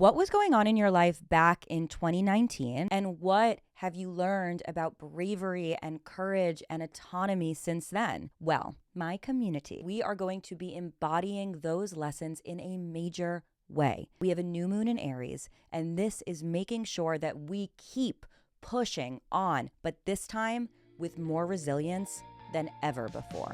What was going on in your life back in 2019? And what have you learned about bravery and courage and autonomy since then? Well, my community, we are going to be embodying those lessons in a major way. We have a new moon in Aries, and this is making sure that we keep pushing on, but this time with more resilience than ever before.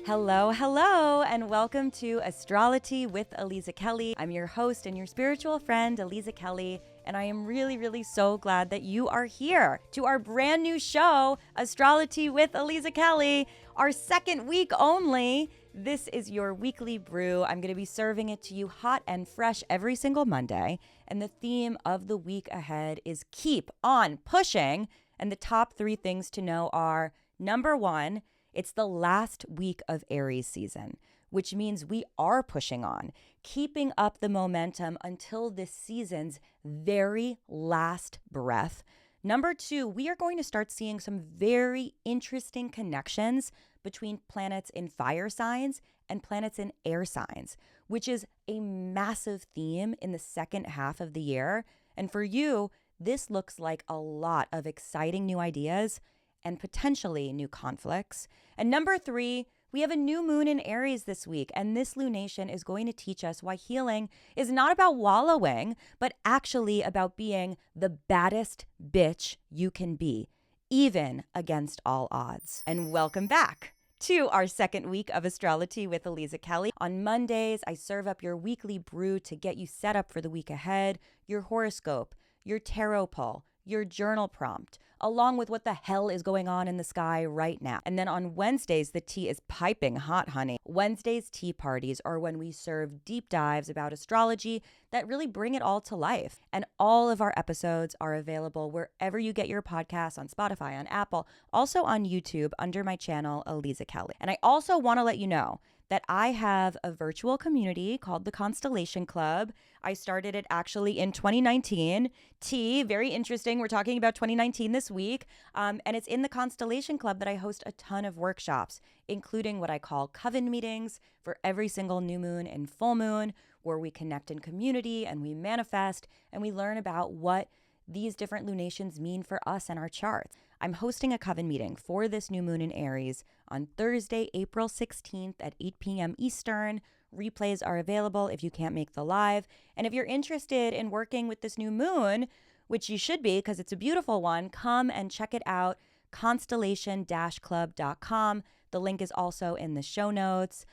Hello, and welcome to AstroloTea with Aliza Kelly. I'm your host and your spiritual friend, Aliza Kelly, and I am really so glad that you are here to our brand new show, AstroloTea with Aliza Kelly, our second week only. This is your weekly brew. I'm going to be serving it to you hot and fresh every single Monday, and the theme of the week ahead is keep on pushing, and the top 3 things to know are, number 1, it's the last week of Aries season, which means we are pushing on, keeping up the momentum until this season's very last breath. Number 2, we are going to start seeing some very interesting connections between planets in fire signs and planets in air signs, which is a massive theme in the second half of the year. And for you, this looks like a lot of exciting new ideas and potentially new conflicts. And number 3, we have a new moon in Aries this week, and this lunation is going to teach us why healing is not about wallowing, but actually about being the baddest bitch you can be, even against all odds. And welcome back to our second week of AstroloTea with Aliza Kelly. On Mondays, I serve up your weekly brew to get you set up for the week ahead, your horoscope, your tarot pull, your journal prompt, along with what the hell is going on in the sky right now. And then on Wednesdays, the tea is piping hot, honey. Wednesdays tea parties are when we serve deep dives about astrology that really bring it all to life. And all of our episodes are available wherever you get your podcasts, on Spotify, on Apple, also on YouTube under my channel, Aliza Kelly. And I also want to let you know that I have a virtual community called the Constellation Club. I started it actually in 2019. Very interesting. We're talking about 2019 this week. And it's in the Constellation Club that I host a ton of workshops, including what I call coven meetings for every single new moon and full moon, where we connect in community and we manifest and we learn about what these different lunations mean for us and our charts. I'm hosting a coven meeting for this new moon in Aries on Thursday, April 16th at 8 p.m. Eastern. Replays are available if you can't make the live. And if you're interested in working with this new moon, which you should be because it's a beautiful one, come and check it out, constellation-club.com. The link is also in the show notes.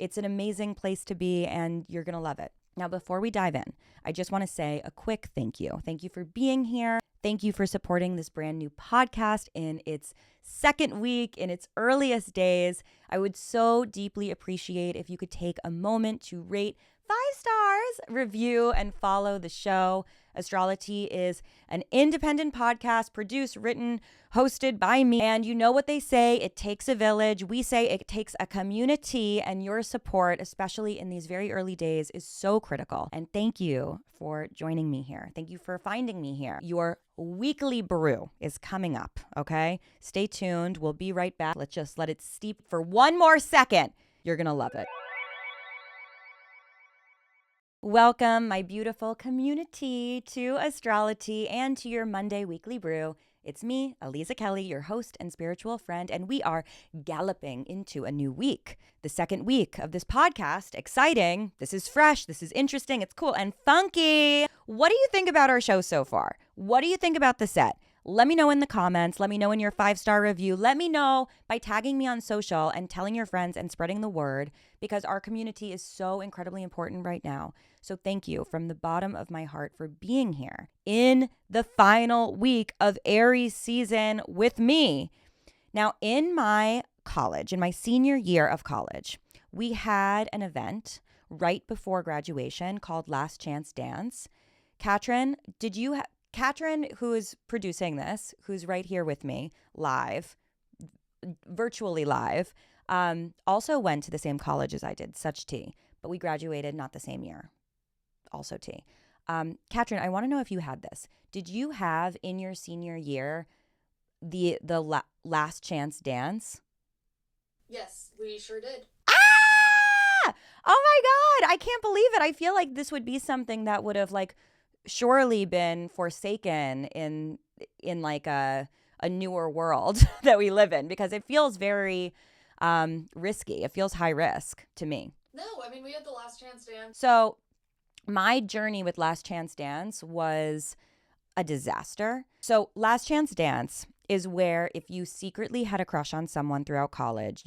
It's an amazing place to be, and you're going to love it. Now, before we dive in, I just want to say a quick thank you. Thank you for being here. Thank you for supporting this brand new podcast in its second week, in its earliest days. I would so deeply appreciate if you could take a moment to rate 5 stars, review, and follow the show. AstroloTea is an independent podcast produced, written, hosted by me. And you know what they say, it takes a village. We say it takes a community, and your support, especially in these very early days, is so critical. And thank you for joining me here. Thank you for finding me here. Your weekly brew is coming up, okay? Stay tuned. We'll be right back. Let's just let it steep for one more second. You're going to love it. Welcome, my beautiful community, to AstroloTea and to your Monday Weekly Brew. It's me, Aliza Kelly, your host and spiritual friend, and we are galloping into a new week. The second week of this podcast. Exciting. This is fresh. This is interesting. It's cool and funky. What do you think about our show so far? What do you think about the set? Let me know in the comments. Let me know in your 5-star review. Let me know by tagging me on social and telling your friends and spreading the word, because our community is so incredibly important right now. So thank you from the bottom of my heart for being here in the final week of Aries season with me. Now, in my college, in my senior year of college, we had an event right before graduation called Last Chance Dance. Katrin, Katrin, who is producing this, who's right here with me, live, virtually live, also went to the same college as I did, such tea, but we graduated not the same year, also tea. Katrin, I want to know if you had this. Did you have in your senior year the last chance dance? Yes, we sure did. Oh my God, I can't believe it. I feel like this would be something that would have like surely been forsaken in like a newer world that we live in, because it feels very risky. It feels high risk to me. No, I mean, we had the Last Chance Dance. So my journey with Last Chance Dance was a disaster. So Last Chance Dance is where if you secretly had a crush on someone throughout college,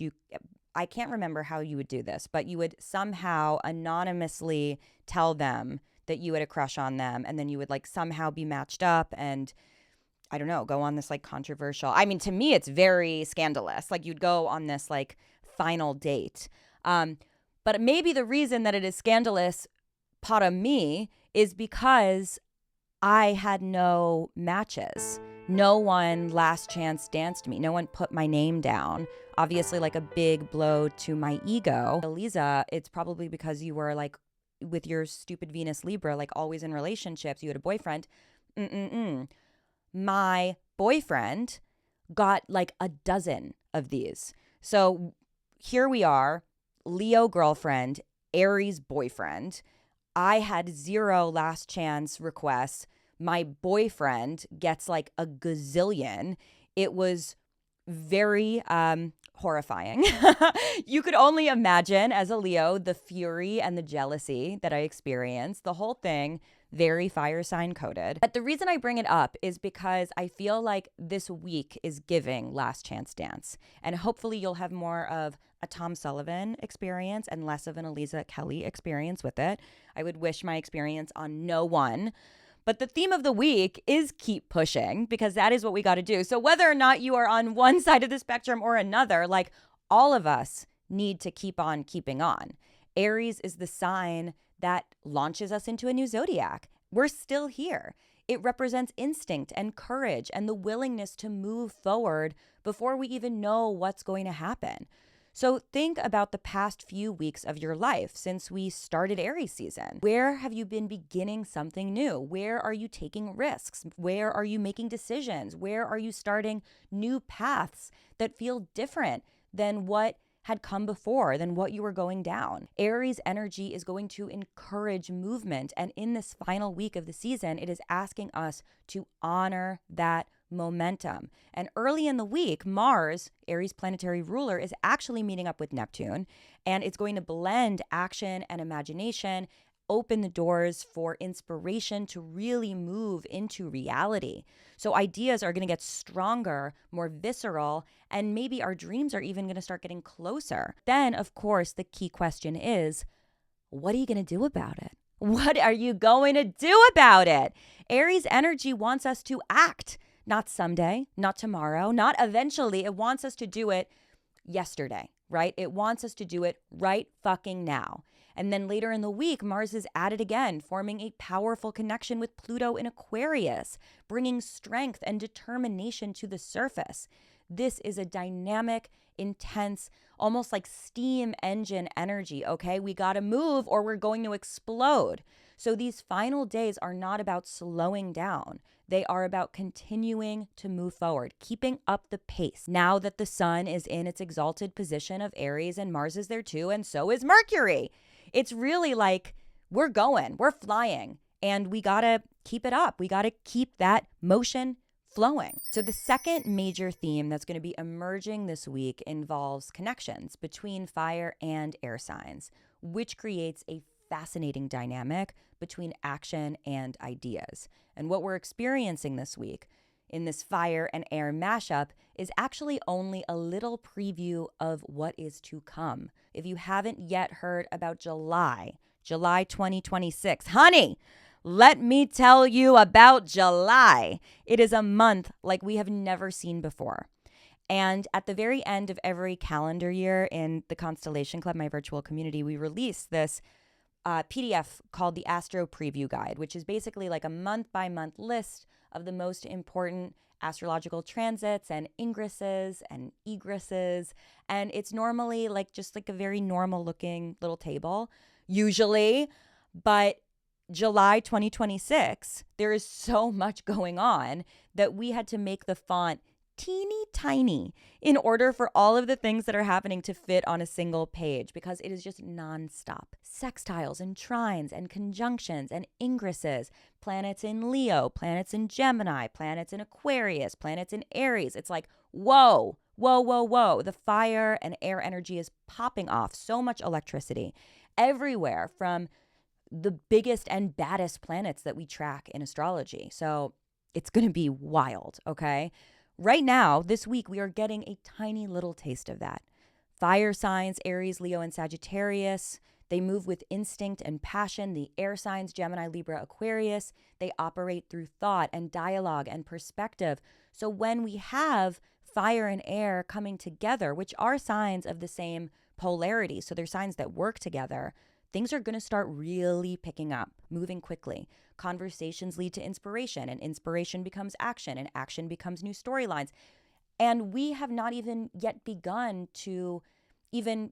I can't remember how you would do this, but you would somehow anonymously tell them that you had a crush on them, and then you would like somehow be matched up and I don't know, go on this like controversial. I mean, to me, it's very scandalous. Like you'd go on this like final date. But maybe the reason that it is scandalous, para me, is because I had no matches. No one last chance danced me. No one put my name down. Obviously, like a big blow to my ego. Aliza, it's probably because you were like with your stupid Venus Libra, like always in relationships. You had a boyfriend. My boyfriend got like a dozen of these. So here we are, Leo girlfriend, Aries boyfriend. I had 0 last chance requests. My boyfriend gets like a gazillion. It was very horrifying. You could only imagine as a Leo the fury and the jealousy that I experienced. The whole thing very fire sign coded. But the reason I bring it up is because I feel like this week is giving Last Chance Dance. And hopefully you'll have more of a Tom Sullivan experience and less of an Aliza Kelly experience with it. I would wish my experience on no one. But the theme of the week is keep pushing, because that is what we got to do. So whether or not you are on one side of the spectrum or another, like all of us need to keep on keeping on. Aries is the sign that launches us into a new zodiac. We're still here. It represents instinct and courage and the willingness to move forward before we even know what's going to happen. So think about the past few weeks of your life since we started Aries season. Where have you been beginning something new? Where are you taking risks? Where are you making decisions? Where are you starting new paths that feel different than what had come before, than what you were going down? Aries energy is going to encourage movement. And in this final week of the season, it is asking us to honor that momentum. And early in the week, Mars, Aries planetary ruler, is actually meeting up with Neptune, and it's going to blend action and imagination, open the doors for inspiration to really move into reality. So ideas are going to get stronger, more visceral, and maybe our dreams are even going to start getting closer. Then, of course, the key question is, what are you going to do about it? What are you going to do about it? Aries energy wants us to act. Not someday, not tomorrow, not eventually. It wants us to do it yesterday, right? It wants us to do it right fucking now. And then later in the week, Mars is at it again, forming a powerful connection with Pluto in Aquarius, bringing strength and determination to the surface. This is a dynamic, intense, almost like steam engine energy, okay? We got to move or we're going to explode. So these final days are not about slowing down. They are about continuing to move forward, keeping up the pace. Now that the sun is in its exalted position of Aries and Mars is there too, and so is Mercury. It's really like we're going, we're flying, and we got to keep it up. We got to keep that motion flowing. So the second major theme that's going to be emerging this week involves connections between fire and air signs, which creates a fascinating dynamic between action and ideas. And what we're experiencing this week in this fire and air mashup is actually only a little preview of what is to come. If you haven't yet heard about July 2026, honey, let me tell you about July. It is a month like we have never seen before. And at the very end of every calendar year in the Constellation Club, my virtual community, we release this PDF called the Astro Preview Guide, which is basically like a month-by-month list of the most important astrological transits and ingresses and egresses. And it's normally like just like a very normal looking little table, usually. But July 2026, there is so much going on that we had to make the font teeny tiny in order for all of the things that are happening to fit on a single page, because it is just nonstop. Sextiles and trines and conjunctions and ingresses, planets in Leo, planets in Gemini, planets in Aquarius, planets in Aries. It's like, whoa, whoa, whoa, whoa. The fire and air energy is popping off. So much electricity everywhere from the biggest and baddest planets that we track in astrology. So it's going to be wild, okay? Right now, this week, we are getting a tiny little taste of that. Fire signs, Aries, Leo, and Sagittarius, they move with instinct and passion. The air signs, Gemini, Libra, Aquarius, they operate through thought and dialogue and perspective. So when we have fire and air coming together, which are signs of the same polarity, so they're signs that work together, things are going to start really picking up, moving quickly. Conversations lead to inspiration, and inspiration becomes action, and action becomes new storylines. And we have not even yet begun to even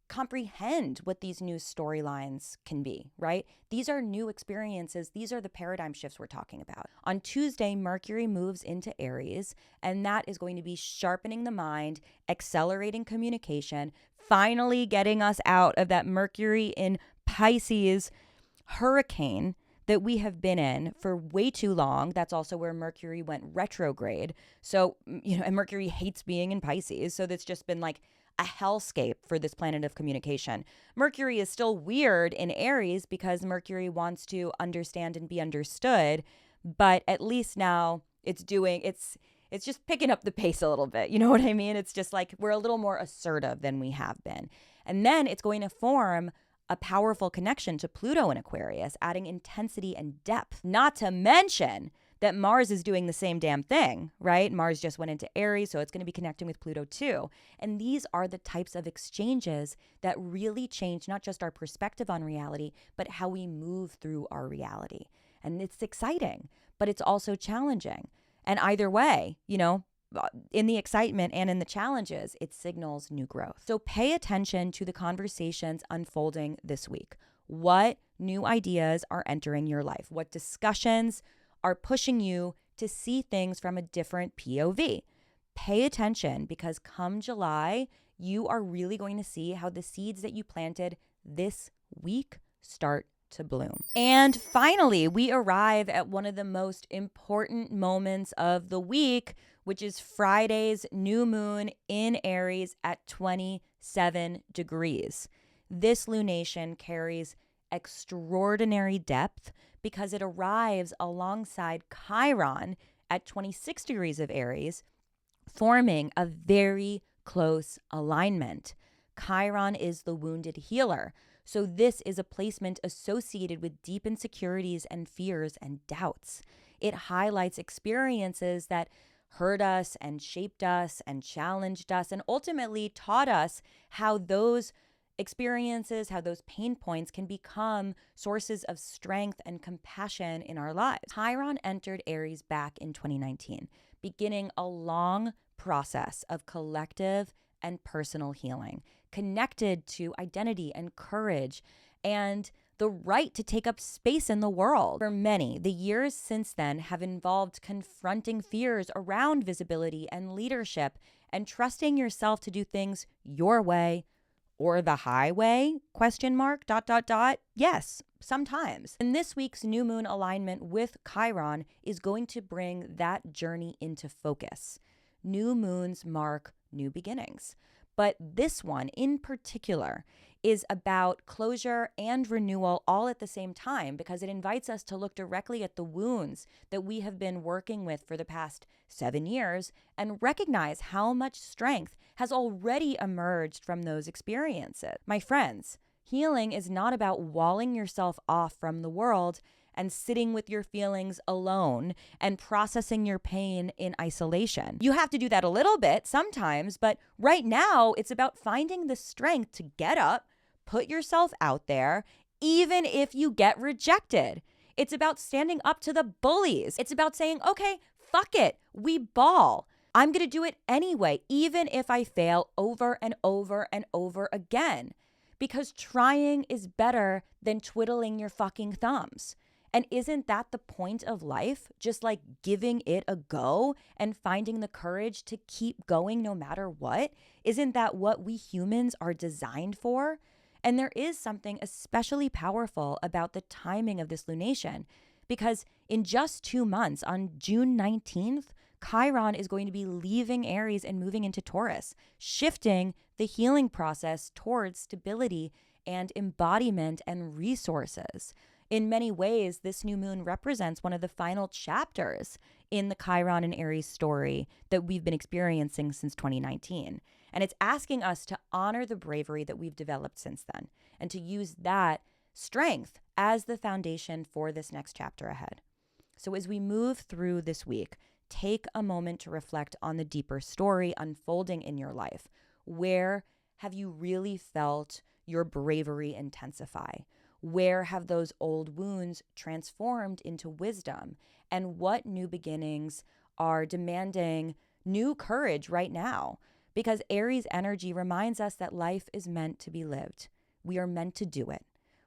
comprehend what these new storylines can be, right? These are new experiences. These are the paradigm shifts we're talking about. On Tuesday, Mercury moves into Aries, and that is going to be sharpening the mind, accelerating communication, finally getting us out of that Mercury in Pisces hurricane that we have been in for way too long. That's also where Mercury went retrograde. So, and Mercury hates being in Pisces. So that's just been like a hellscape for this planet of communication. Mercury is still weird in Aries because Mercury wants to understand and be understood. But at least now it's just picking up the pace a little bit. You know what I mean? It's just like we're a little more assertive than we have been. And then it's going to form a powerful connection to Pluto in Aquarius, adding intensity and depth. Not to mention that Mars is doing the same damn thing, right? Mars just went into Aries, so it's going to be connecting with Pluto too. And these are the types of exchanges that really change not just our perspective on reality, but how we move through our reality. And it's exciting, but it's also challenging. And either way, in the excitement and in the challenges, it signals new growth. So pay attention to the conversations unfolding this week. What new ideas are entering your life? What discussions are pushing you to see things from a different POV? Pay attention, because come July, you are really going to see how the seeds that you planted this week start to bloom. And finally, we arrive at one of the most important moments of the week, which is Friday's new moon in Aries at 27 degrees. This lunation carries extraordinary depth because it arrives alongside Chiron at 26 degrees of Aries, forming a very close alignment. Chiron is the wounded healer. So this is a placement associated with deep insecurities and fears and doubts. It highlights experiences that hurt us and shaped us and challenged us and ultimately taught us how those experiences, how those pain points can become sources of strength and compassion in our lives. Chiron entered Aries back in 2019, beginning a long process of collective and personal healing, connected to identity and courage and the right to take up space in the world. For many, the years since then have involved confronting fears around visibility and leadership and trusting yourself to do things your way or the highway, ? Yes, sometimes. And this week's new moon alignment with Chiron is going to bring that journey into focus. New moons mark new beginnings. But this one in particular is about closure and renewal all at the same time, because it invites us to look directly at the wounds that we have been working with for the past 7 years and recognize how much strength has already emerged from those experiences. My friends, healing is not about walling yourself off from the world and sitting with your feelings alone and processing your pain in isolation. You have to do that a little bit sometimes, but right now it's about finding the strength to get up, put yourself out there, even if you get rejected. It's about standing up to the bullies. It's about saying, okay, fuck it, we ball. I'm gonna do it anyway, even if I fail over and over and over again, because trying is better than twiddling your fucking thumbs. And isn't that the point of life? Just like giving it a go and finding the courage to keep going no matter what? Isn't that what we humans are designed for? And there is something especially powerful about the timing of this lunation, because in just 2 months, on June 19th, Chiron is going to be leaving Aries and moving into Taurus, shifting the healing process towards stability and embodiment and resources. In many ways, this new moon represents one of the final chapters in the Chiron and Aries story that we've been experiencing since 2019. And it's asking us to honor the bravery that we've developed since then and to use that strength as the foundation for this next chapter ahead. So as we move through this week, take a moment to reflect on the deeper story unfolding in your life. Where have you really felt your bravery intensify? Where have those old wounds transformed into wisdom? And what new beginnings are demanding new courage right now? Because Aries energy reminds us that life is meant to be lived. We are meant to do it.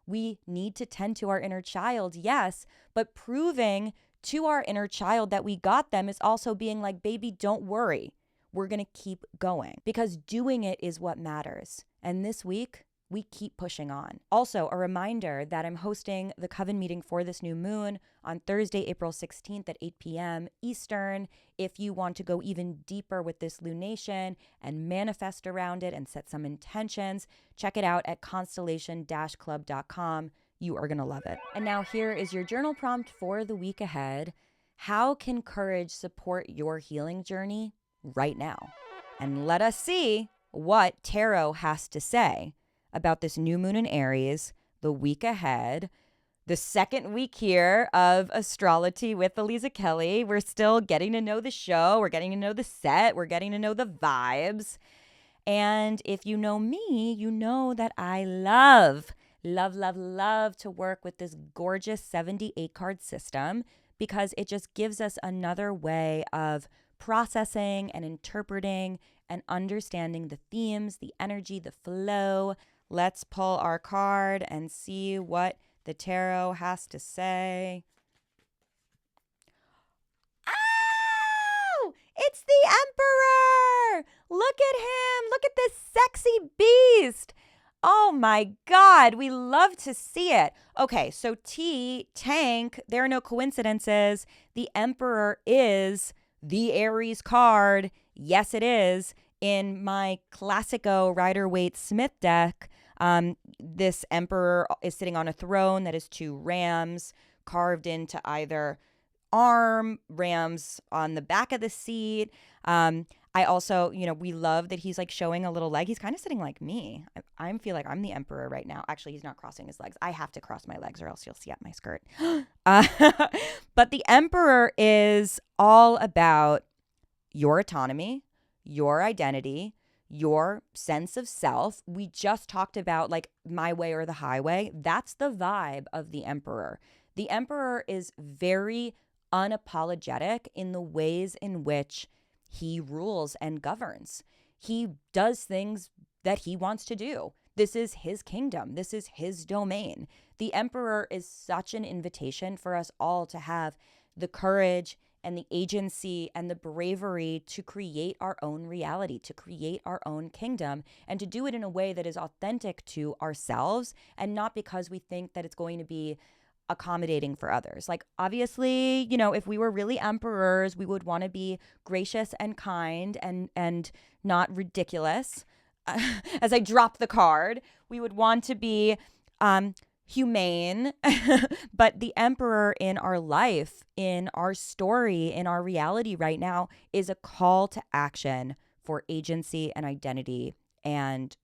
We need to tend to our inner child, yes, but proving to our inner child that we got them is also being like, baby, don't worry. We're going to keep going, because doing it is what matters. And this week, we keep pushing on. Also, a reminder that I'm hosting the Coven meeting for this new moon on Thursday, April 16th at 8 p.m. Eastern. If you want to go even deeper with this lunation and manifest around it and set some intentions, check it out at constellation-club.com. You are going to love it. And now here is your journal prompt for the week ahead. How can courage support your healing journey right now? And let us see what tarot has to say about this new moon in Aries, the week ahead, the second week here of AstroloTea with Aliza Kelly. We're still getting to know the show. We're getting to know the set. We're getting to know the vibes. And if you know me, you know that I love to work with this gorgeous 78 card system, because it just gives us another way of processing and interpreting and understanding the themes, the energy, the flow. Let's pull our card and see what the tarot has to say. Oh, it's the Emperor. Look at him. Look at this sexy beast. Oh my God, we love to see it. Okay, so Tank, there are no coincidences. The Emperor is the Aries card. Yes, it is. In my Classico Rider-Waite Smith deck, this Emperor is sitting on a throne that is 2 rams carved into either arm, rams on the back of the seat. I also, we love that he's like showing a little leg. He's kind of sitting like me. I feel like I'm the Emperor right now. Actually, he's not crossing his legs. I have to cross my legs or else you'll see up my skirt. But the Emperor is all about your autonomy, your identity, your sense of self. We just talked about like my way or the highway. That's the vibe of the Emperor. The Emperor is very unapologetic in the ways in which he rules and governs. He does things that he wants to do. This is his kingdom. This is his domain. The Emperor is such an invitation for us all to have the courage and the agency and the bravery to create our own reality, to create our own kingdom, and to do it in a way that is authentic to ourselves and not because we think that it's going to be accommodating for others. Like, obviously, if we were really emperors, we would want to be gracious and kind and not ridiculous. As I drop the card, we would want to be humane. But the Emperor in our life, in our story, in our reality right now is a call to action for agency and identity and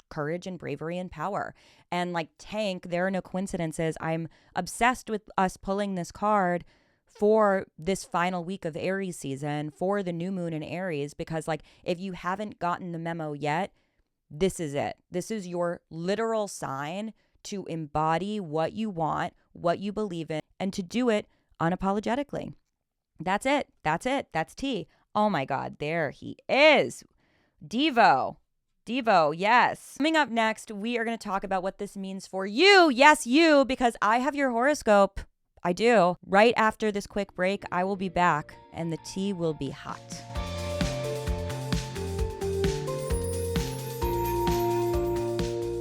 courage and bravery and power. And like Tank, there are no coincidences. I'm obsessed with us pulling this card for this final week of Aries season, for the new moon in Aries, because like if you haven't gotten the memo yet, this is it. This is your literal sign to embody what you want, what you believe in, and to do it unapologetically. That's it. That's it. That's T. Oh my God, there he is. Devo, yes. Coming up next, we are going to talk about what this means for you. Yes, you, because I have your horoscope. I do. Right after this quick break, I will be back and the tea will be hot.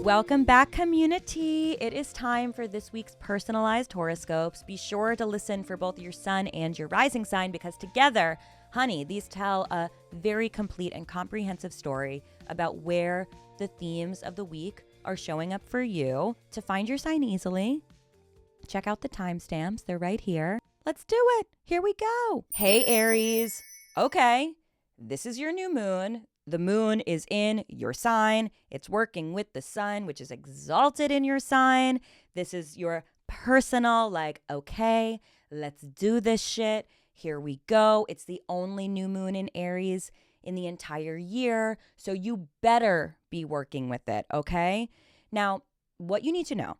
Welcome back, community. It is time for this week's personalized horoscopes. Be sure to listen for both your sun and your rising sign because together, honey, these tell a very complete and comprehensive story about where the themes of the week are showing up for you. To find your sign easily, check out the timestamps. They're right here. Let's do it. Here we go. Hey, Aries. Okay, this is your new moon. The moon is in your sign. It's working with the sun, which is exalted in your sign. This is your personal, like, okay, let's do this shit. Here we go. It's the only new moon in Aries in the entire year. So you better be working with it, okay? Now, what you need to know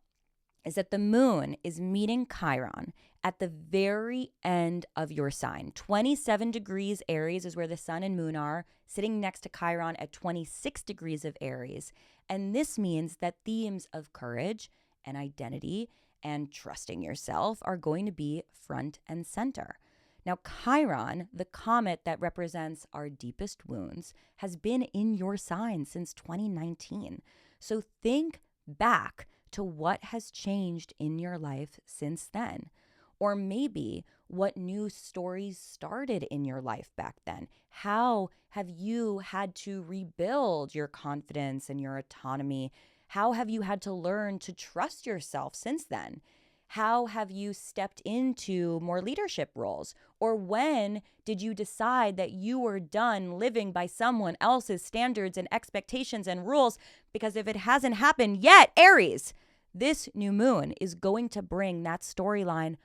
is that the moon is meeting Chiron at the very end of your sign. 27 degrees Aries is where the sun and moon are, sitting next to Chiron at 26 degrees of Aries. And this means that themes of courage and identity and trusting yourself are going to be front and center. Now, Chiron, the comet that represents our deepest wounds, has been in your sign since 2019. So think back to what has changed in your life since then. Or maybe what new stories started in your life back then. How have you had to rebuild your confidence and your autonomy? How have you had to learn to trust yourself since then? How have you stepped into more leadership roles? Or when did you decide that you were done living by someone else's standards and expectations and rules? Because if it hasn't happened yet, Aries, this new moon is going to bring that storyline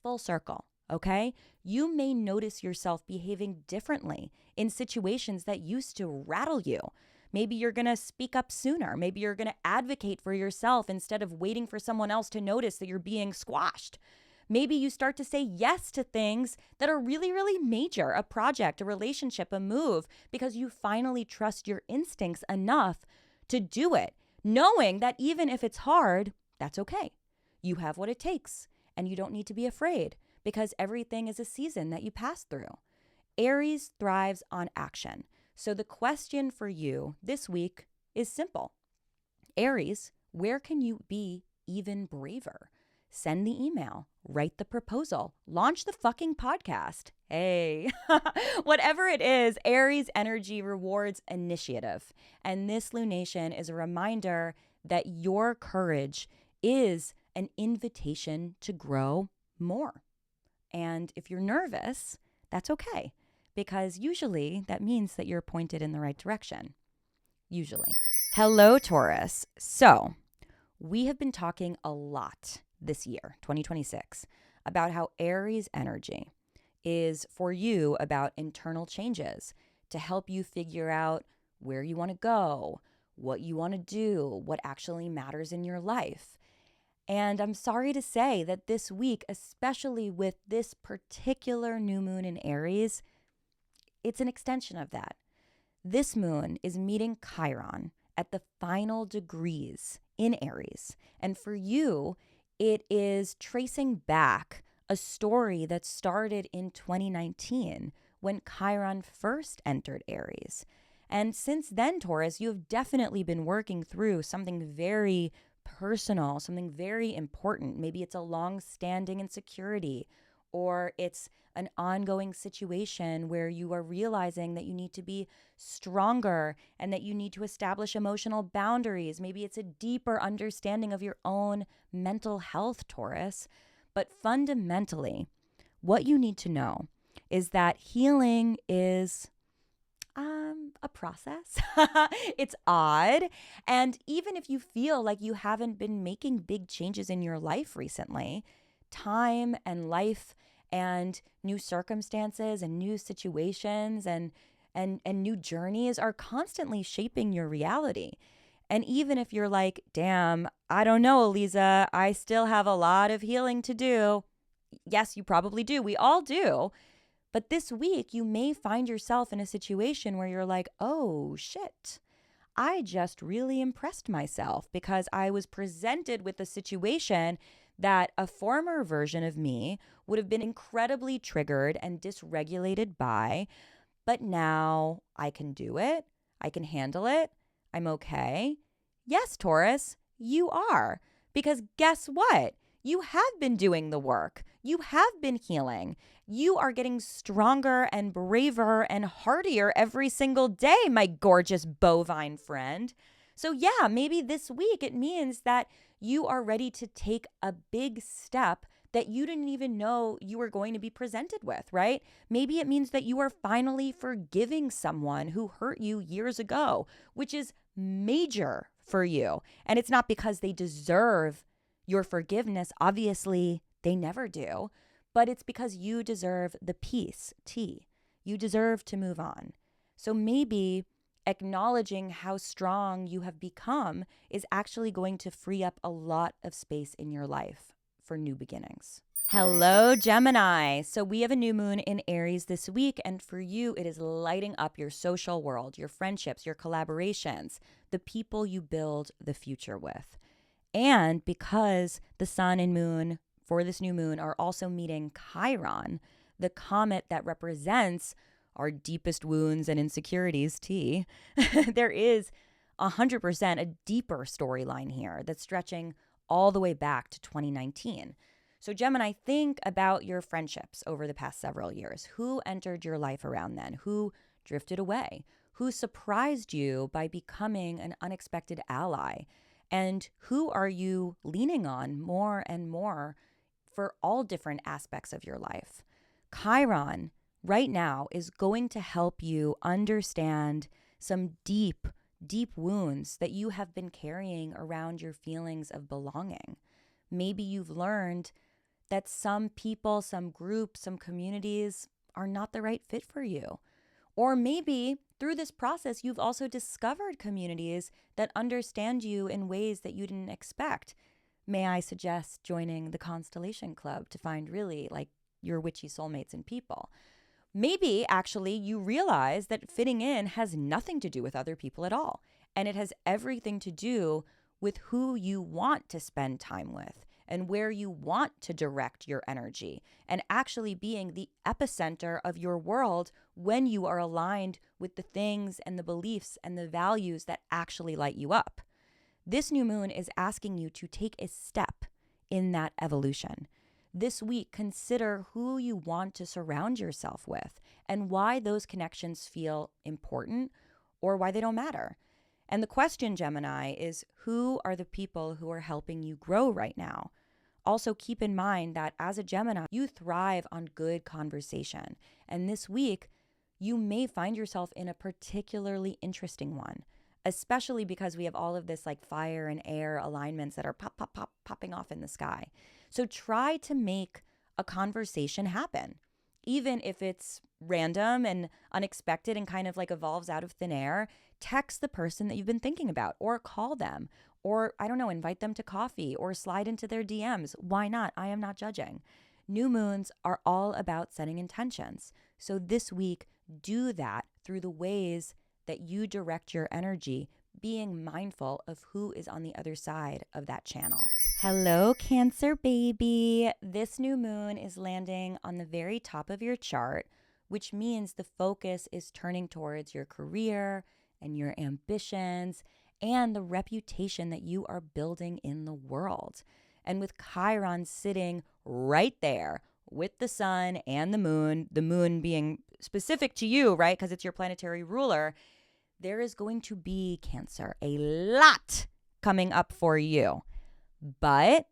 full circle, okay? You may notice yourself behaving differently in situations that used to rattle you. Maybe you're going to speak up sooner. Maybe you're going to advocate for yourself instead of waiting for someone else to notice that you're being squashed. Maybe you start to say yes to things that are really, really major, a project, a relationship, a move, because you finally trust your instincts enough to do it, knowing that even if it's hard, that's okay. You have what it takes, and you don't need to be afraid because everything is a season that you pass through. Aries thrives on action. So the question for you this week is simple. Aries, where can you be even braver? Send the email, write the proposal, launch the fucking podcast. Hey, whatever it is, Aries energy rewards initiative. And this lunation is a reminder that your courage is an invitation to grow more. And if you're nervous, that's okay. Because usually that means that you're pointed in the right direction. Usually. Hello, Taurus. So we have been talking a lot this year, 2026, about how Aries energy is for you about internal changes to help you figure out where you want to go, what you want to do, what actually matters in your life. And I'm sorry to say that this week, especially with this particular new moon in Aries, it's an extension of that. This moon is meeting Chiron at the final degrees in Aries. And for you, it is tracing back a story that started in 2019 when Chiron first entered Aries. And since then, Taurus, you have definitely been working through something very personal, something very important. Maybe it's a long-standing insecurity, or it's an ongoing situation where you are realizing that you need to be stronger and that you need to establish emotional boundaries. Maybe it's a deeper understanding of your own mental health, Taurus. But fundamentally, what you need to know is that healing is a process. It's odd. And even if you feel like you haven't been making big changes in your life recently, time and life and new circumstances and new situations and new journeys are constantly shaping your reality. And even if you're like, damn, I don't know, Aliza, I still have a lot of healing to do. Yes, you probably do. We all do. But this week, you may find yourself in a situation where you're like, oh, shit, I just really impressed myself because I was presented with a situation that a former version of me would have been incredibly triggered and dysregulated by, but now I can do it. I can handle it. I'm okay. Yes, Taurus, you are. Because guess what? You have been doing the work. You have been healing. You are getting stronger and braver and hardier every single day, my gorgeous bovine friend. So yeah, maybe this week it means that you are ready to take a big step that you didn't even know you were going to be presented with, right? Maybe it means that you are finally forgiving someone who hurt you years ago, which is major for you. And it's not because they deserve your forgiveness. Obviously, they never do. But it's because you deserve the peace, T. You deserve to move on. So maybe acknowledging how strong you have become is actually going to free up a lot of space in your life for new beginnings. Hello, Gemini. So we have a new moon in Aries this week, and for you, it is lighting up your social world, your friendships, your collaborations, the people you build the future with. And because the sun and moon for this new moon are also meeting Chiron, the comet that represents our deepest wounds and insecurities, T, there is 100% a deeper storyline here that's stretching all the way back to 2019. So Gemini, think about your friendships over the past several years. Who entered your life around then? Who drifted away? Who surprised you by becoming an unexpected ally? And who are you leaning on more and more for all different aspects of your life? Chiron right now is going to help you understand some deep, deep wounds that you have been carrying around your feelings of belonging. Maybe you've learned that some people, some groups, some communities are not the right fit for you. Or maybe through this process, you've also discovered communities that understand you in ways that you didn't expect. May I suggest joining the Constellation Club to find really like your witchy soulmates and people? Maybe actually you realize that fitting in has nothing to do with other people at all. And it has everything to do with who you want to spend time with and where you want to direct your energy, and actually being the epicenter of your world when you are aligned with the things and the beliefs and the values that actually light you up. This new moon is asking you to take a step in that evolution. This week, consider who you want to surround yourself with and why those connections feel important or why they don't matter. And the question, Gemini, is who are the people who are helping you grow right now? Also, keep in mind that as a Gemini, you thrive on good conversation. And this week, you may find yourself in a particularly interesting one, especially because we have all of this like fire and air alignments that are popping off in the sky. So try to make a conversation happen, even if it's random and unexpected and kind of like evolves out of thin air. Text the person that you've been thinking about, or call them, or I don't know, invite them to coffee or slide into their DMs. Why not? I am not judging. New moons are all about setting intentions. So this week, do that through the ways that you direct your energy, being mindful of who is on the other side of that channel. Hello, Cancer baby. This new moon is landing on the very top of your chart, which means the focus is turning towards your career and your ambitions and the reputation that you are building in the world. And with Chiron sitting right there with the sun and the moon being specific to you, right? Because it's your planetary ruler, there is going to be, Cancer, a lot coming up for you. But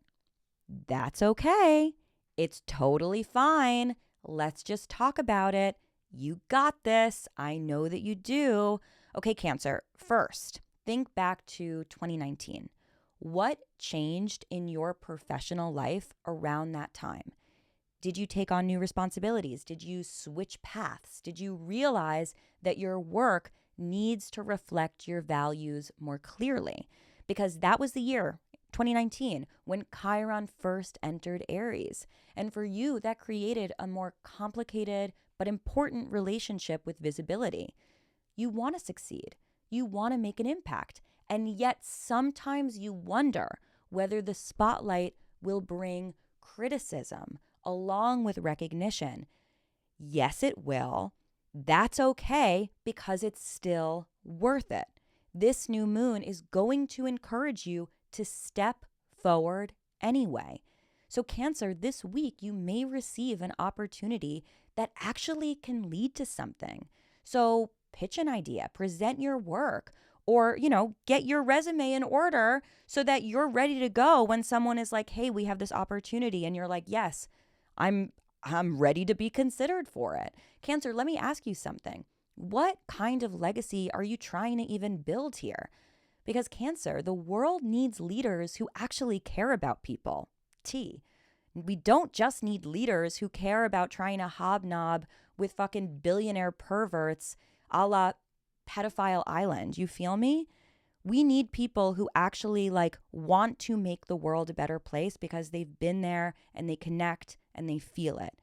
that's okay. It's totally fine. Let's just talk about it. You got this. I know that you do. Okay, Cancer, first, think back to 2019. What changed in your professional life around that time? Did you take on new responsibilities? Did you switch paths? Did you realize that your work needs to reflect your values more clearly? Because that was the year, 2019, when Chiron first entered Aries. And for you, that created a more complicated but important relationship with visibility. You want to succeed. You want to make an impact. And yet sometimes you wonder whether the spotlight will bring criticism along with recognition. Yes, it will. That's okay because it's still worth it. This new moon is going to encourage you to step forward anyway. So Cancer, this week you may receive an opportunity that actually can lead to something. So pitch an idea, present your work, or, get your resume in order so that you're ready to go when someone is like, hey, we have this opportunity. And you're like, yes, I'm ready to be considered for it. Cancer, let me ask you something. What kind of legacy are you trying to even build here? Because Cancer, the world needs leaders who actually care about people. We don't just need leaders who care about trying to hobnob with fucking billionaire perverts a la Pedophile Island. You feel me? We need people who actually want to make the world a better place because they've been there and they connect and they feel it.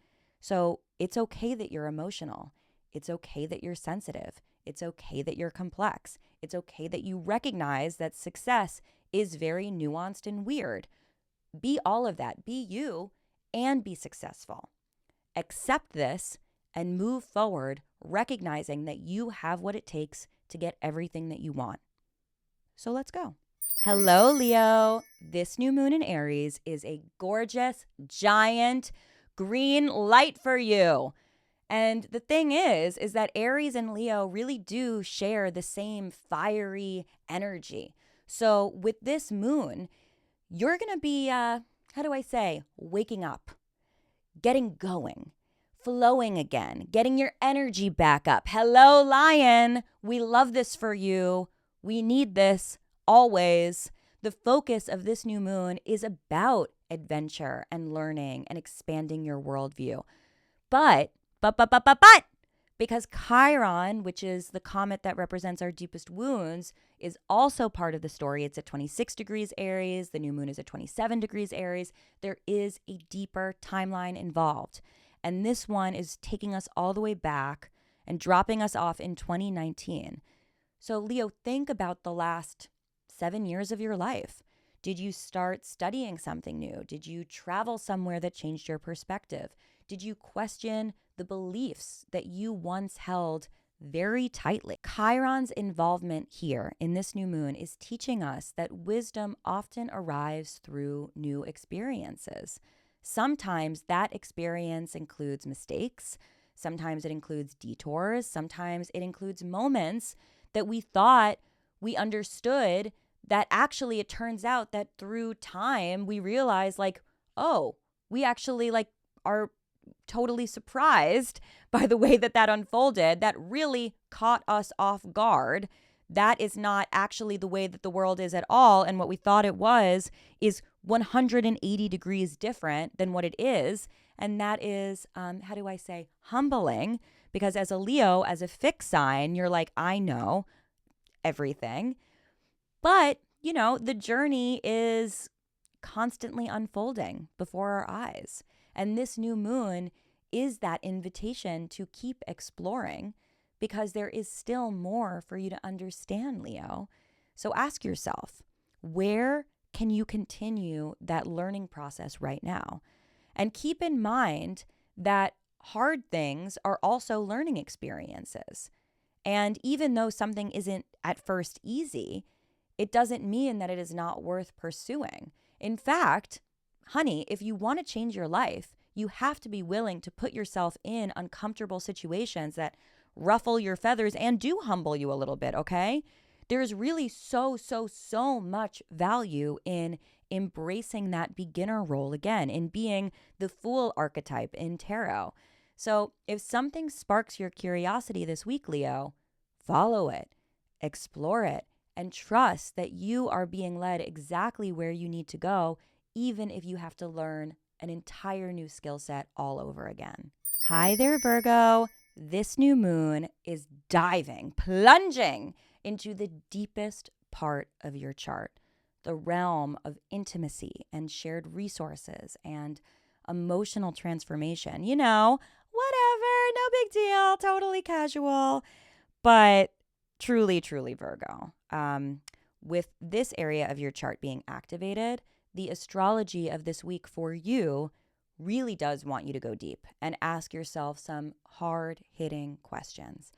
So it's okay that you're emotional. It's okay that you're sensitive. It's okay that you're complex. It's okay that you recognize that success is very nuanced and weird. Be all of that. Be you and be successful. Accept this and move forward, recognizing that you have what it takes to get everything that you want. So let's go. Hello, Leo. This new moon in Aries is a gorgeous, giant green light for you. And the thing is that Aries and Leo really do share the same fiery energy. So with this moon, you're going to be, waking up, getting going, flowing again, getting your energy back up. Hello, Lion. We love this for you. We need this always. The focus of this new moon is about adventure and learning and expanding your worldview. But, because Chiron, which is the comet that represents our deepest wounds, is also part of the story. It's at 26 degrees Aries. The new moon is at 27 degrees Aries. There is a deeper timeline involved. And this one is taking us all the way back and dropping us off in 2019. So Leo, think about the last 7 years of your life. Did you start studying something new? Did you travel somewhere that changed your perspective? Did you question the beliefs that you once held very tightly? Chiron's involvement here in this new moon is teaching us that wisdom often arrives through new experiences. Sometimes that experience includes mistakes. Sometimes it includes detours. Sometimes it includes moments that we thought we understood that actually it turns out that through time we realize we actually are totally surprised by the way that unfolded. That really caught us off guard. That is not actually the way that the world is at all. And what we thought it was is 180 degrees different than what it is. And that is, humbling. Because as a Leo, as a fixed sign, you're like, I know everything. But, the journey is constantly unfolding before our eyes. And this new moon is that invitation to keep exploring because there is still more for you to understand, Leo. So ask yourself, where can you continue that learning process right now? And keep in mind that hard things are also learning experiences. And even though something isn't at first easy, it doesn't mean that it is not worth pursuing. In fact, honey, if you want to change your life, you have to be willing to put yourself in uncomfortable situations that ruffle your feathers and do humble you a little bit, okay? There's really so much value in embracing that beginner role again, in being the fool archetype in tarot. So if something sparks your curiosity this week, Leo, follow it, explore it, and trust that you are being led exactly where you need to go, even if you have to learn an entire new skill set all over again. Hi there, Virgo. This new moon is plunging into the deepest part of your chart, the realm of intimacy and shared resources and emotional transformation. Whatever, no big deal, totally casual, but truly Virgo. With this area of your chart being activated, the astrology of this week for you really does want you to go deep and ask yourself some hard-hitting questions.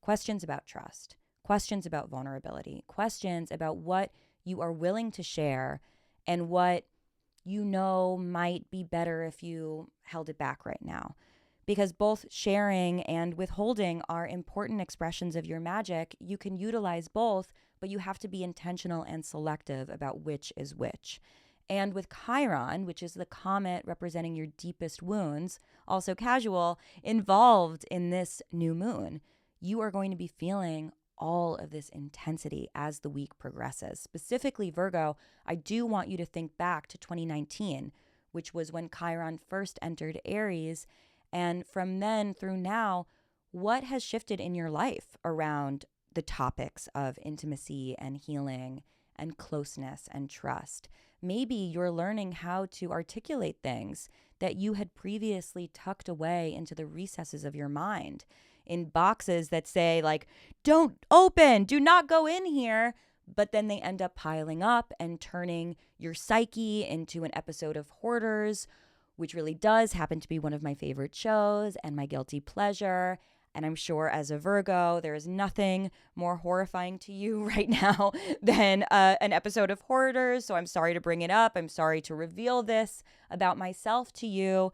Questions about trust, questions about vulnerability, questions about what you are willing to share and what you know might be better if you held it back right now. Because both sharing and withholding are important expressions of your magic. You can utilize both, but you have to be intentional and selective about which is which. And with Chiron, which is the comet representing your deepest wounds, also casual, involved in this new moon, you are going to be feeling all of this intensity as the week progresses. Specifically, Virgo, I do want you to think back to 2019, which was when Chiron first entered Aries. And from then through now, what has shifted in your life around the topics of intimacy and healing and closeness and trust? Maybe you're learning how to articulate things that you had previously tucked away into the recesses of your mind in boxes that say like, don't open, do not go in here. But then they end up piling up and turning your psyche into an episode of Hoarders, which really does happen to be one of my favorite shows and my guilty pleasure. And I'm sure as a Virgo, there is nothing more horrifying to you right now than an episode of Hoarders. So I'm sorry to bring it up. I'm sorry to reveal this about myself to you.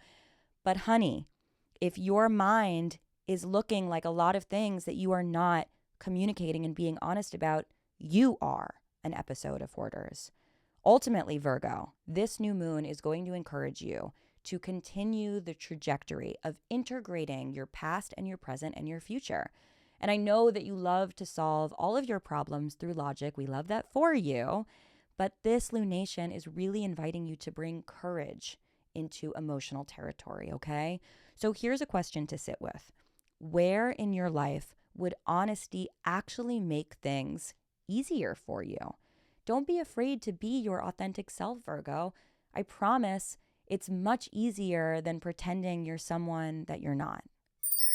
But honey, if your mind is looking like a lot of things that you are not communicating and being honest about, you are an episode of Hoarders. Ultimately, Virgo, this new moon is going to encourage you to continue the trajectory of integrating your past and your present and your future. And I know that you love to solve all of your problems through logic. We love that for you. But this lunation is really inviting you to bring courage into emotional territory, okay? So here's a question to sit with. Where in your life would honesty actually make things easier for you? Don't be afraid to be your authentic self, Virgo. I promise it's much easier than pretending you're someone that you're not.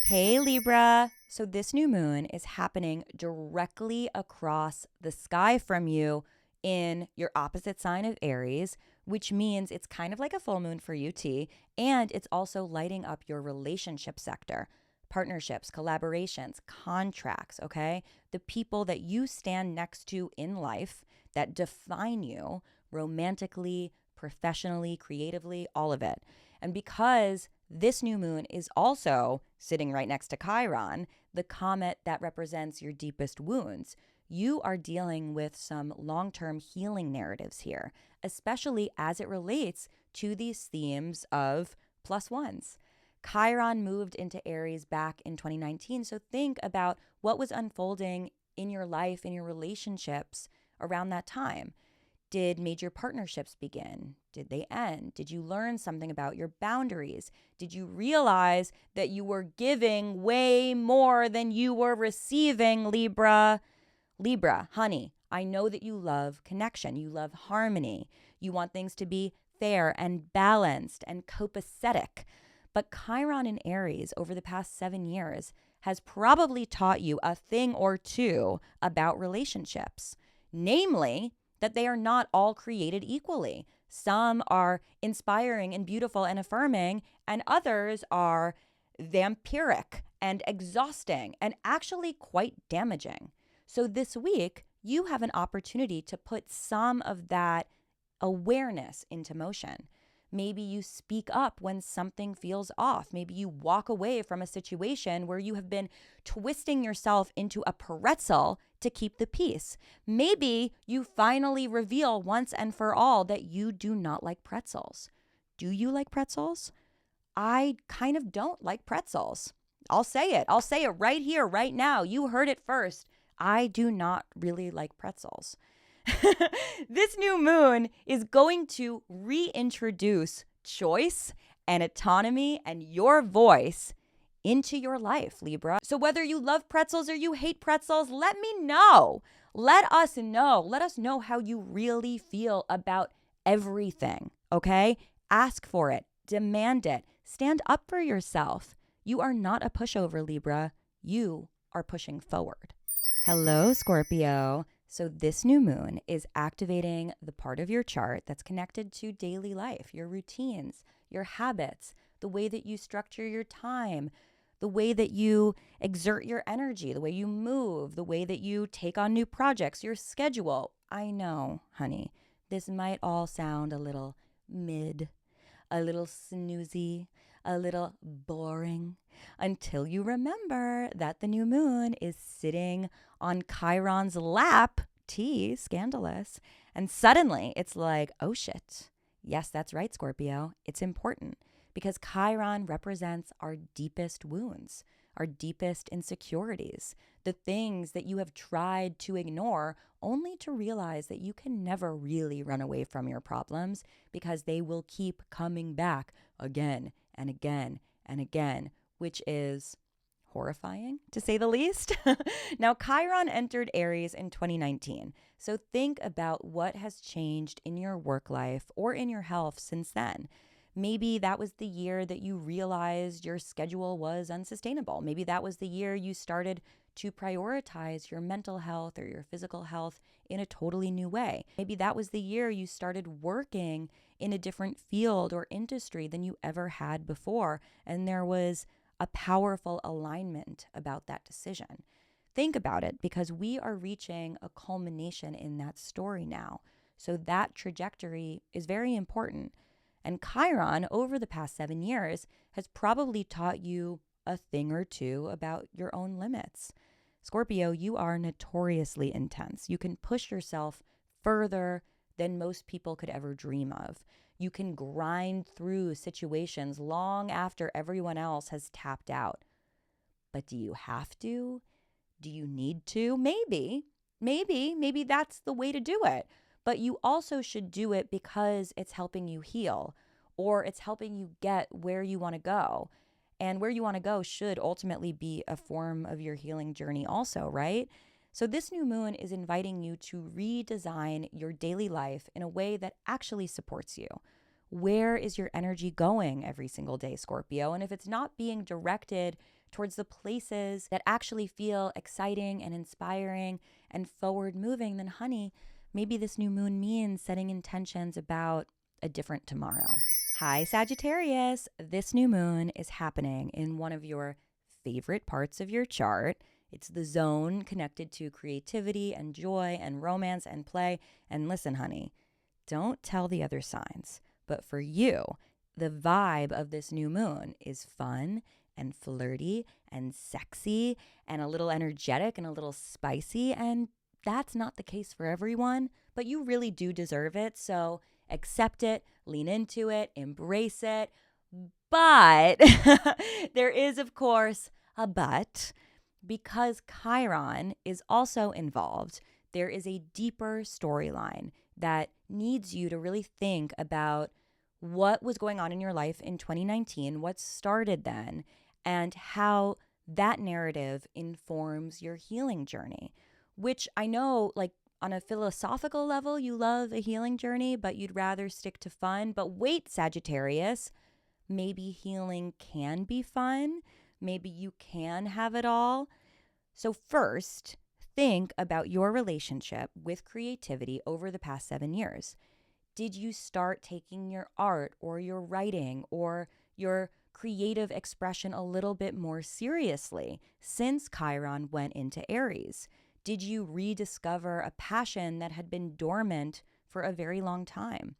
Hey, Libra. So this new moon is happening directly across the sky from you in your opposite sign of Aries, which means it's kind of like a full moon for you, T, and it's also lighting up your relationship sector. Partnerships, collaborations, contracts, okay? The people that you stand next to in life that define you romantically, professionally, creatively, all of it. And because this new moon is also sitting right next to Chiron, the comet that represents your deepest wounds, you are dealing with some long-term healing narratives here, especially as it relates to these themes of plus ones. Chiron moved into Aries back in 2019. So think about what was unfolding in your life, in your relationships around that time. Did major partnerships begin? Did they end? Did you learn something about your boundaries? Did you realize that you were giving way more than you were receiving, Libra? Libra, honey, I know that you love connection. You love harmony. You want things to be fair and balanced and copacetic. But Chiron in Aries over the past 7 years has probably taught you a thing or two about relationships, namely that they are not all created equally. Some are inspiring and beautiful and affirming, and others are vampiric and exhausting and actually quite damaging. So this week, you have an opportunity to put some of that awareness into motion. Maybe you speak up when something feels off. Maybe you walk away from a situation where you have been twisting yourself into a pretzel to keep the peace. Maybe you finally reveal once and for all that you do not like pretzels. Do you like pretzels? I kind of don't like pretzels. I'll say it. I'll say it right here, right now. You heard it first. I do not really like pretzels. This new moon is going to reintroduce choice and autonomy and your voice into your life, Libra. So whether you love pretzels or you hate pretzels, let me know. Let us know. Let us know how you really feel about everything, okay? Ask for it. Demand it. Stand up for yourself. You are not a pushover, Libra. You are pushing forward. Hello, Scorpio. So this new moon is activating the part of your chart that's connected to daily life, your routines, your habits, the way that you structure your time, the way that you exert your energy, the way you move, the way that you take on new projects, your schedule. I know, honey, this might all sound a little mid, a little snoozy, a little boring, until you remember that the new moon is sitting on Chiron's lap, scandalous, and suddenly it's like, oh shit. Yes, that's right, Scorpio. It's important because Chiron represents our deepest wounds, our deepest insecurities, the things that you have tried to ignore only to realize that you can never really run away from your problems because they will keep coming back again and again and again, which is horrifying, to say the least. Now, Chiron entered Aries in 2019. So think about what has changed in your work life or in your health since then. Maybe that was the year that you realized your schedule was unsustainable. Maybe that was the year you started to prioritize your mental health or your physical health in a totally new way. Maybe that was the year you started working in a different field or industry than you ever had before, and there was a powerful alignment about that decision. Think about it, because we are reaching a culmination in that story now. So that trajectory is very important. And Chiron, over the past 7 years, has probably taught you a thing or two about your own limits. Scorpio, you are notoriously intense. You can push yourself further than most people could ever dream of. You can grind through situations long after everyone else has tapped out. But do you have to? Do you need to? Maybe that's the way to do it. But you also should do it because it's helping you heal, or it's helping you get where you want to go. And where you want to go should ultimately be a form of your healing journey also, right? So this new moon is inviting you to redesign your daily life in a way that actually supports you. Where is your energy going every single day, Scorpio? And if it's not being directed towards the places that actually feel exciting and inspiring and forward moving, then honey, maybe this new moon means setting intentions about a different tomorrow. Hi, Sagittarius. This new moon is happening in one of your favorite parts of your chart. It's the zone connected to creativity and joy and romance and play. And listen, honey, don't tell the other signs. But for you, the vibe of this new moon is fun and flirty and sexy and a little energetic and a little spicy. And that's not the case for everyone, but you really do deserve it. So accept it, lean into it, embrace it. But there is, of course, a but. Because Chiron is also involved, there is a deeper storyline that needs you to really think about what was going on in your life in 2019, what started then, and how that narrative informs your healing journey. Which I know, like, on a philosophical level, you love a healing journey, but you'd rather stick to fun. But wait, Sagittarius, maybe healing can be fun. Maybe you can have it all. So first, think about your relationship with creativity over the past 7 years. Did you start taking your art or your writing or your creative expression a little bit more seriously since Chiron went into Aries? Did you rediscover a passion that had been dormant for a very long time?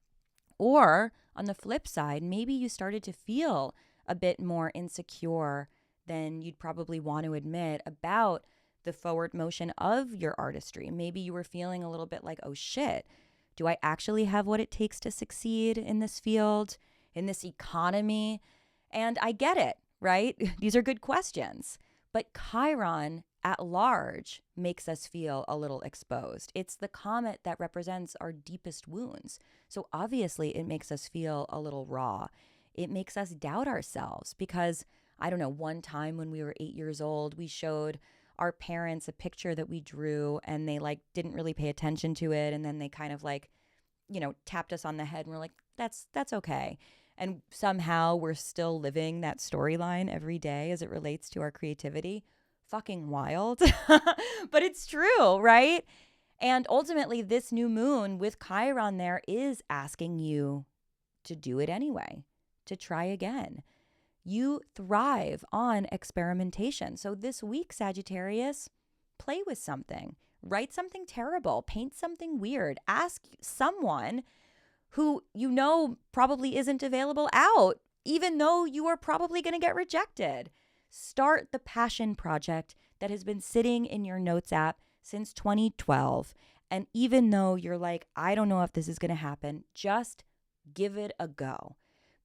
Or on the flip side, maybe you started to feel a bit more insecure than you'd probably want to admit about the forward motion of your artistry. Maybe you were feeling a little bit like, oh shit, do I actually have what it takes to succeed in this field, in this economy? And I get it, right? These are good questions. But Chiron at large makes us feel a little exposed. It's the comet that represents our deepest wounds. So obviously it makes us feel a little raw. It makes us doubt ourselves because, I don't know, one time when we were 8 years old, we showed our parents a picture that we drew and they didn't really pay attention to it. And then they kind of tapped us on the head and we're like, that's okay. And somehow we're still living that storyline every day as it relates to our creativity. Fucking wild. But it's true, right? And ultimately, this new moon with Chiron there is asking you to do it anyway, to try again. You thrive on experimentation. So this week, Sagittarius, play with something, write something terrible, paint something weird, ask someone who you know probably isn't available out, even though you are probably going to get rejected. Start the passion project that has been sitting in your notes app since 2012. And even though you're like, I don't know if this is going to happen, just give it a go.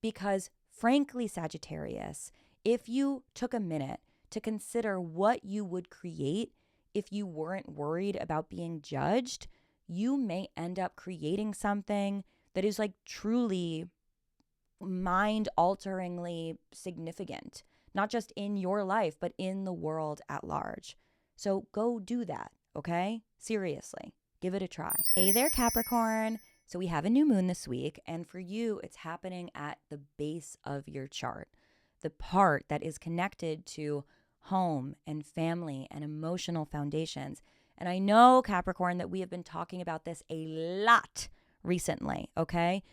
Because frankly, Sagittarius, if you took a minute to consider what you would create if you weren't worried about being judged, you may end up creating something that is like truly mind-alteringly significant, not just in your life, but in the world at large. So go do that, okay? Seriously, give it a try. Hey there, Capricorn. So we have a new moon this week, and for you, it's happening at the base of your chart, the part that is connected to home and family and emotional foundations. And I know, Capricorn, that we have been talking about this a lot recently, okay?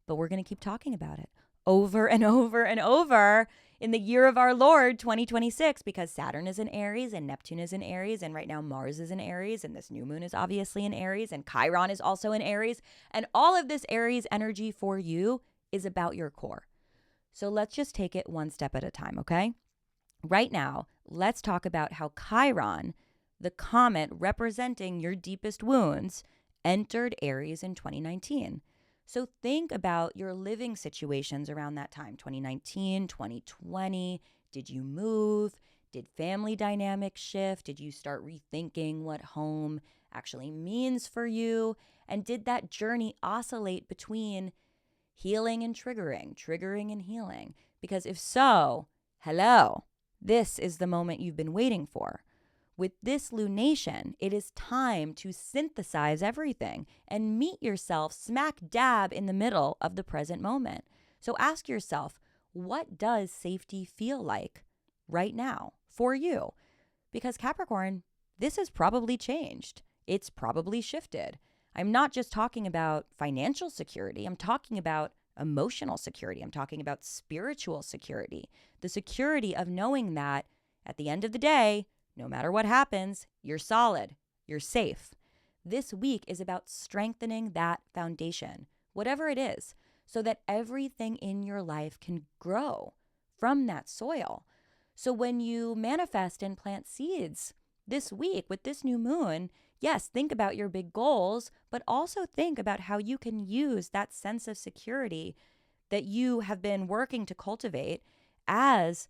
But we're going to keep talking about it over and over and over in the year of our Lord, 2026, because Saturn is in Aries and Neptune is in Aries, and right now Mars is in Aries, and this new moon is obviously in Aries, and Chiron is also in Aries, and all of this Aries energy for you is about your core. So let's just take it one step at a time, okay? Right now, let's talk about how Chiron, the comet representing your deepest wounds, entered Aries in 2019. So think about your living situations around that time, 2019, 2020. Did you move? Did family dynamics shift? Did you start rethinking what home actually means for you? And did that journey oscillate between healing and triggering, triggering and healing? Because if so, hello, this is the moment you've been waiting for. With this lunation, it is time to synthesize everything and meet yourself smack dab in the middle of the present moment. So ask yourself, what does safety feel like right now for you? Because Capricorn, this has probably changed. It's probably shifted. I'm not just talking about financial security. I'm talking about emotional security. I'm talking about spiritual security. The security of knowing that at the end of the day, no matter what happens, you're solid, you're safe. This week is about strengthening that foundation, whatever it is, so that everything in your life can grow from that soil. So when you manifest and plant seeds this week with this new moon, yes, think about your big goals, but also think about how you can use that sense of security that you have been working to cultivate as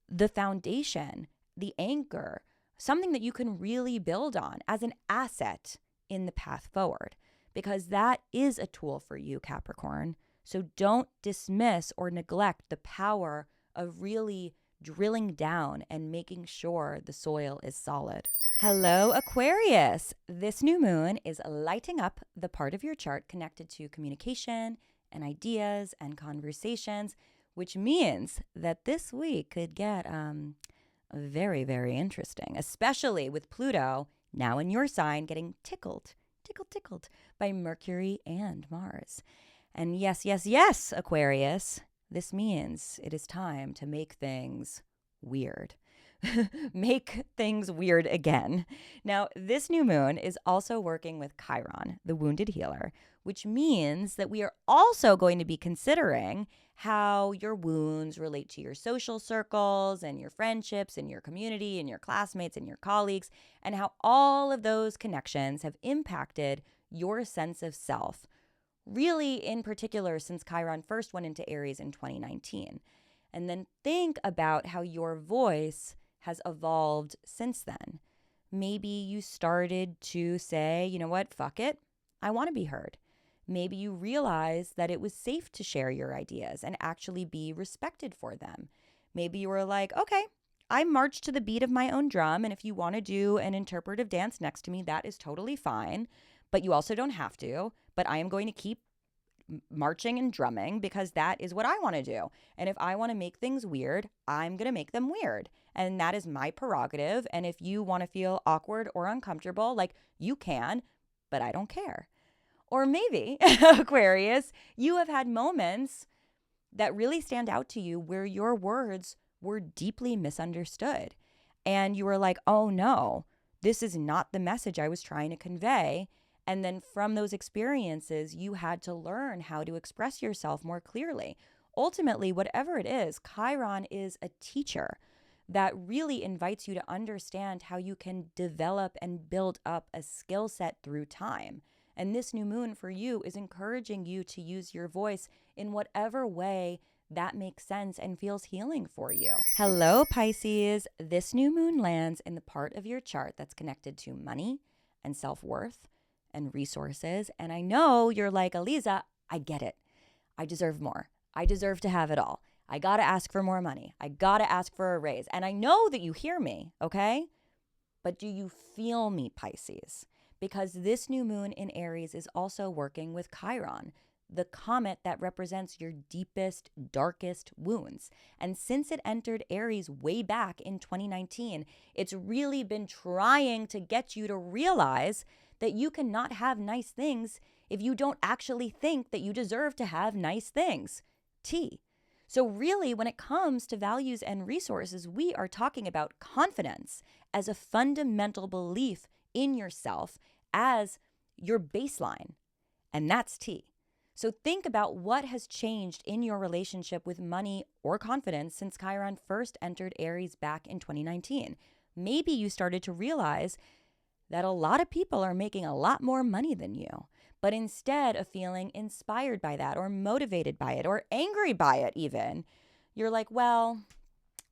the foundation, the anchor, something that you can really build on as an asset in the path forward, because that is a tool for you, Capricorn. So don't dismiss or neglect the power of really drilling down and making sure the soil is solid. Hello, Aquarius. This new moon is lighting up the part of your chart connected to communication and ideas and conversations, which means that this week could get very, very interesting, especially with Pluto now in your sign getting tickled by Mercury and Mars. And yes, Aquarius, this means it is time to make things weird. Make things weird again. Now, this new moon is also working with Chiron, the wounded healer, which means that we are also going to be considering how your wounds relate to your social circles and your friendships and your community and your classmates and your colleagues, and how all of those connections have impacted your sense of self, really in particular since Chiron first went into Aries in 2019. And then think about how your voice has evolved since then. Maybe you started to say, you know what, fuck it, I want to be heard. Maybe you realized that it was safe to share your ideas and actually be respected for them. Maybe you were like, okay, I march to the beat of my own drum, and if you want to do an interpretive dance next to me, that is totally fine, but you also don't have to. But I am going to keep marching and drumming because that is what I want to do. And if I want to make things weird, I'm going to make them weird. And that is my prerogative. And if you want to feel awkward or uncomfortable, like you can, but I don't care. Or maybe, Aquarius, you have had moments that really stand out to you where your words were deeply misunderstood. And you were like, oh no, this is not the message I was trying to convey. And then from those experiences, you had to learn how to express yourself more clearly. Ultimately, whatever it is, Chiron is a teacher that really invites you to understand how you can develop and build up a skill set through time. And this new moon for you is encouraging you to use your voice in whatever way that makes sense and feels healing for you. Hello, Pisces. This new moon lands in the part of your chart that's connected to money and self-worth and resources. And I know you're like, Aliza, I get it. I deserve more. I deserve to have it all. I got to ask for more money. I got to ask for a raise. And I know that you hear me, okay? But do you feel me, Pisces? Because this new moon in Aries is also working with Chiron, the comet that represents your deepest, darkest wounds. And since it entered Aries way back in 2019, it's really been trying to get you to realize that you cannot have nice things if you don't actually think that you deserve to have nice things. So really, when it comes to values and resources, we are talking about confidence as a fundamental belief in yourself as your baseline. And that's T. So think about what has changed in your relationship with money or confidence since Chiron first entered Aries back in 2019. Maybe you started to realize that a lot of people are making a lot more money than you. But instead of feeling inspired by that or motivated by it or angry by it even, you're like, well,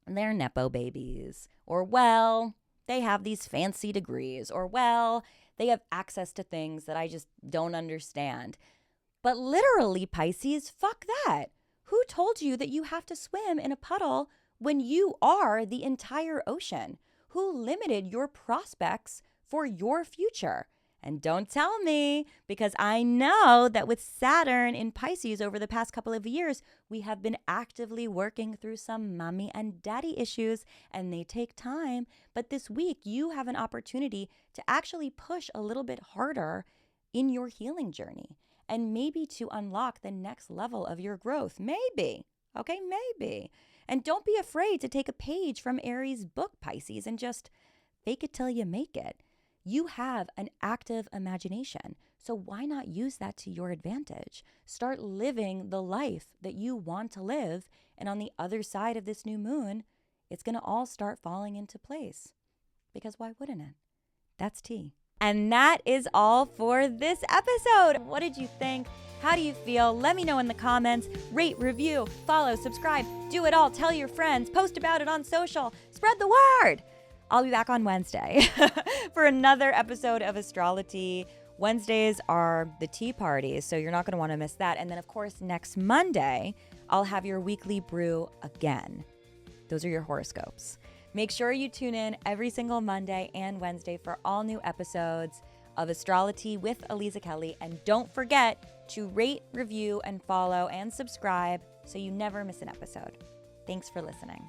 they're Nepo babies. Or, well, they have these fancy degrees. Or, well, they have access to things that I just don't understand. But literally, Pisces, fuck that. Who told you that you have to swim in a puddle when you are the entire ocean? Who limited your prospects for your future? And don't tell me, because I know that with Saturn in Pisces over the past couple of years, we have been actively working through some mommy and daddy issues, and they take time. But this week, you have an opportunity to actually push a little bit harder in your healing journey and maybe to unlock the next level of your growth. Maybe, okay, maybe. And don't be afraid to take a page from Aries' book, Pisces, and just fake it till you make it. You have an active imagination, so why not use that to your advantage? Start living the life that you want to live, and on the other side of this new moon, it's going to all start falling into place. Because why wouldn't it? That's T. And that is all for this episode. What did you think? How do you feel? Let me know in the comments. Rate, review, follow, subscribe, do it all. Tell your friends, post about it on social, spread the word. I'll be back on Wednesday for another episode of AstroloTea. Wednesdays are the tea parties, so you're not going to want to miss that. And then, of course, next Monday, I'll have your weekly brew again. Those are your horoscopes. Make sure you tune in every single Monday and Wednesday for all new episodes of AstroloTea with Aliza Kelly. And don't forget to rate, review, and follow and subscribe so you never miss an episode. Thanks for listening.